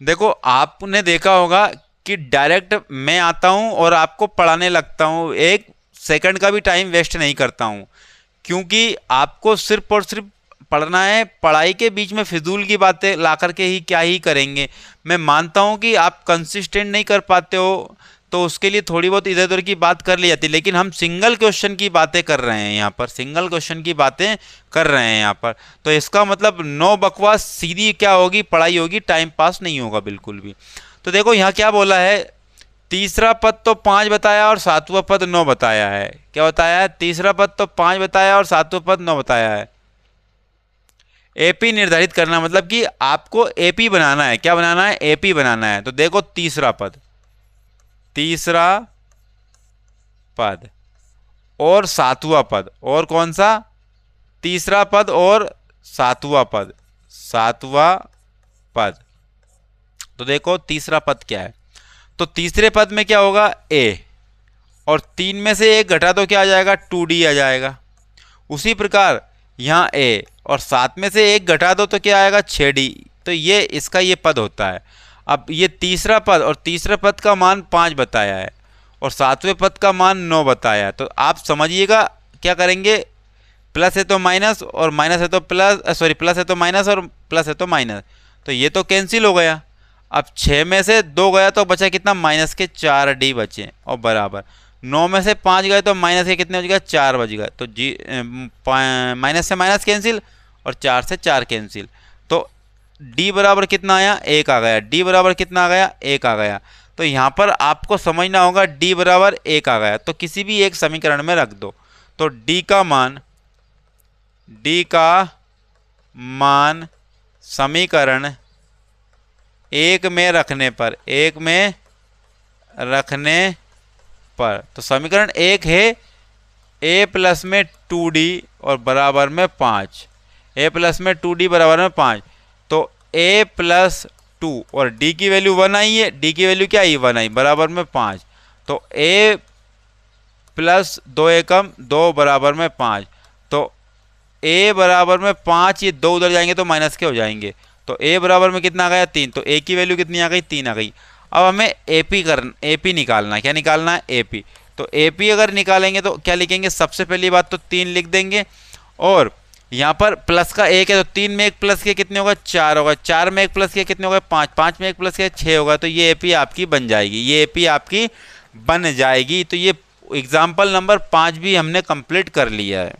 देखो आपने देखा होगा कि डायरेक्ट मैं आता हूं और आपको पढ़ाने लगता हूं, एक सेकंड का भी टाइम वेस्ट नहीं करता हूं, क्योंकि आपको सिर्फ और सिर्फ पढ़ना है। पढ़ाई के बीच में फिजूल की बातें ला करके ही क्या ही करेंगे। मैं मानता हूं कि आप कंसिस्टेंट नहीं कर पाते हो, तो उसके लिए थोड़ी बहुत इधर उधर की बात कर ली जाती है, लेकिन हम सिंगल क्वेश्चन की बातें कर रहे हैं यहाँ पर, सिंगल क्वेश्चन की बातें कर रहे हैं यहाँ पर। तो इसका मतलब नो बकवास, सीधी क्या होगी, पढ़ाई होगी, टाइम पास नहीं होगा बिल्कुल भी। तो देखो यहाँ क्या बोला है, तीसरा पद तो 5 बताया और सातवां पद 9 बताया है। क्या बताया है, तीसरा पद तो 5 बताया और सातवां पद 9 बताया है। एपी निर्धारित करना मतलब कि आपको एपी बनाना है। क्या बनाना है, एपी बनाना है। तो देखो तीसरा पद, तीसरा पद और सातवां पद, और कौन सा, तीसरा पद और सातवां पद, सातवां पद। तो देखो तीसरा पद क्या है, तो तीसरे पद में क्या होगा, ए, और 3 में से एक घटा तो क्या आ जाएगा, 2D आ जाएगा। उसी प्रकार यहाँ ए और 7 में से एक घटा दो तो क्या आएगा, 6D। तो ये इसका ये पद होता है। अब ये तीसरा पद, और तीसरे पद का मान 5 बताया है और सातवें पद का मान 9 बताया है। तो आप समझिएगा क्या करेंगे, प्लस है तो माइनस और माइनस है तो प्लस, सॉरी प्लस है तो माइनस और प्लस है तो माइनस। तो ये तो कैंसिल हो गया। अब 6 में से 2 गया तो बचा कितना, माइनस के 4D बचे, और बराबर 9 में से 5 गए तो माइनस के कितने बच गए, 4 बच गए। तो जी माइनस से माइनस कैंसिल और 4 से 4 कैंसिल। तो D बराबर कितना आया, 1 आ गया। D बराबर कितना आ गया, 1 आ गया। तो यहाँ पर आपको समझना होगा D बराबर 1 आ गया, तो किसी भी एक समीकरण में रख दो। तो D का मान समीकरण 1 में रखने पर, 1 में रखने पर, तो समीकरण 1 है a प्लस में 2D और बराबर में 5, a प्लस में 2D बराबर में 5। तो a प्लस 2 और d की वैल्यू 1 आई है, d की वैल्यू क्या आई, 1 आई, बराबर में 5। तो a प्लस 2 एकम 2 बराबर में 5। तो a बराबर में 5, ये 2 उधर जाएंगे तो माइनस के हो जाएंगे। तो a बराबर में कितना आ गया, 3। तो a की वैल्यू कितनी आ गई, 3 आ गई। अब हमें AP निकालना है। क्या निकालना है, AP। तो AP अगर निकालेंगे तो क्या लिखेंगे, सबसे पहली बात तो 3 लिख देंगे, और यहाँ पर प्लस का 1 है तो 3 में 1 प्लस के कितने होगा, 4 होगा। 4 में 1 प्लस के कितने होगा, 5। 5 में 1 प्लस के 6 होगा। तो ये AP आपकी बन जाएगी, ये AP आपकी बन जाएगी। तो ये एग्जाम्पल नंबर 5 भी हमने कंप्लीट कर लिया है।